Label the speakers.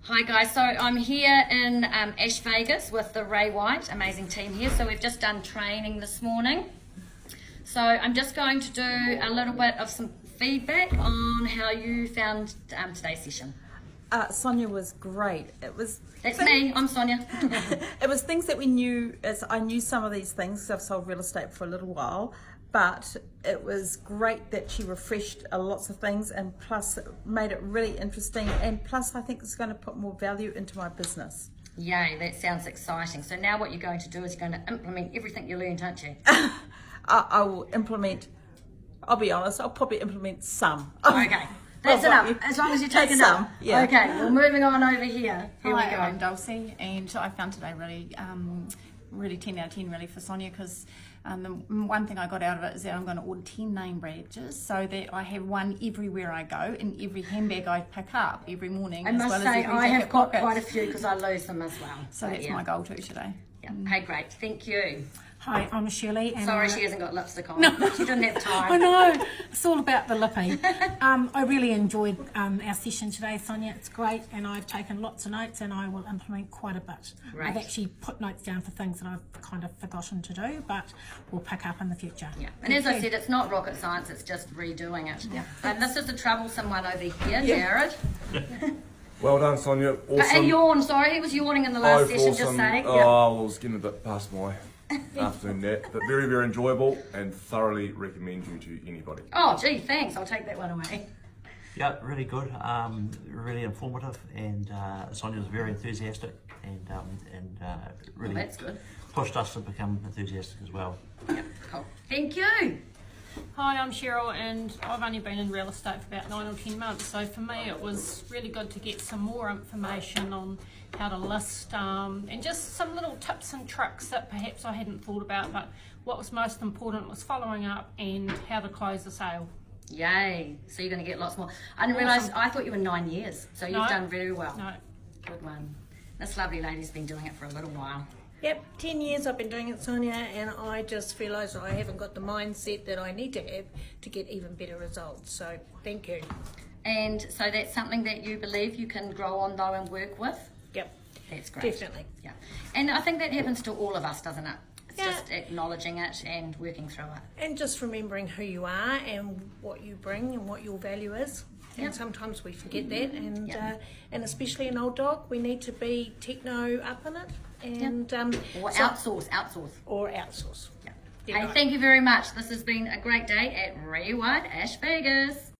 Speaker 1: Hi guys, so I'm here in Ash Vegas with the Ray White, amazing team here. So we've just done training this morning. So I'm just going to do a little bit of some feedback on how you found today's session.
Speaker 2: Sonia was great.
Speaker 1: That's me, I'm Sonia.
Speaker 2: It was things that we knew, as I knew some of these things because I've sold real estate for a little while, but it was great that she refreshed lots of things and plus made it really interesting, and plus I think it's going to put more value into my business.
Speaker 1: Yay, that sounds exciting. So now what you're going to do is you're going to implement everything you learned, aren't you?
Speaker 2: I will implement, I'll be honest, I'll probably implement some.
Speaker 1: Okay. That's enough, as long as you take enough.
Speaker 2: Yeah.
Speaker 1: Okay, well moving on over here. Here
Speaker 3: Hi,
Speaker 1: we go.
Speaker 3: I'm Dulcie, and I found today really 10 out of 10 really for Sonia, because the one thing I got out of it is that I'm going to order 10 name badges so that I have one everywhere I go, in every handbag I pick up every morning.
Speaker 1: I must say I have got quite a few because I lose them as well.
Speaker 3: So that's my goal too today.
Speaker 1: Yeah. Okay, great. Thank you.
Speaker 4: Hi, I'm Shirley. And
Speaker 1: Sorry she hasn't got lipstick on. No. She didn't have time.
Speaker 4: I know. It's all about the lippy. I really enjoyed our session today, Sonia. It's great, and I've taken lots of notes, and I will implement quite a bit.
Speaker 1: Right.
Speaker 4: I've actually put notes down for things that I've kind of forgotten to do, but we'll pick up in the future.
Speaker 1: Yeah, and as I said, it's not rocket science, it's just redoing it.
Speaker 4: Yeah.
Speaker 1: And this is the troublesome one over here, Jared.
Speaker 5: Well done, Sonia. Awesome.
Speaker 1: A yawn, sorry, he was yawning in the last session, just saying.
Speaker 5: Oh, I was getting a bit past my afternoon nap, but very, very enjoyable and thoroughly recommend you to anybody.
Speaker 1: Oh, gee, thanks. I'll take that one away.
Speaker 6: Yeah, really good, really informative, and Sonia was very enthusiastic and really
Speaker 1: Well, that's good.
Speaker 6: pushed us to become enthusiastic as well.
Speaker 1: Yep, cool. Thank you.
Speaker 7: Hi, I'm Cheryl, and I've only been in real estate for about 9 or 10 months, so for me it was really good to get some more information on how to list, and just some little tips and tricks that perhaps I hadn't thought about, but what was most important was following up and how to close the sale.
Speaker 1: Yay. So you're going to get lots more. I didn't realise, I thought you were 9 years, so you've
Speaker 7: No.
Speaker 1: done very well.
Speaker 7: No.
Speaker 1: Good one. This lovely lady's been doing it for a little while.
Speaker 8: Yep, 10 years I've been doing it, Sonia, and I just realised I haven't got the mindset that I need to have to get even better results. So, thank you.
Speaker 1: And so that's something that you believe you can grow on though and work with?
Speaker 8: Yep,
Speaker 1: That's great.
Speaker 8: definitely.
Speaker 1: Yeah. And I think that happens to all of us, doesn't it? It's
Speaker 8: Yeah.
Speaker 1: just acknowledging it and working through it.
Speaker 8: And just remembering who you are and what you bring and what your value is. And
Speaker 1: Yep.
Speaker 8: sometimes we forget that, and
Speaker 1: Yep.
Speaker 8: and especially an old dog, we need to be techno up in it, and
Speaker 1: Or
Speaker 8: so-
Speaker 1: outsource.
Speaker 8: or outsource.
Speaker 1: Yeah.
Speaker 8: Yeah.
Speaker 1: Hey, thank you very much. This has been a great day at Ray White, Ash Vegas.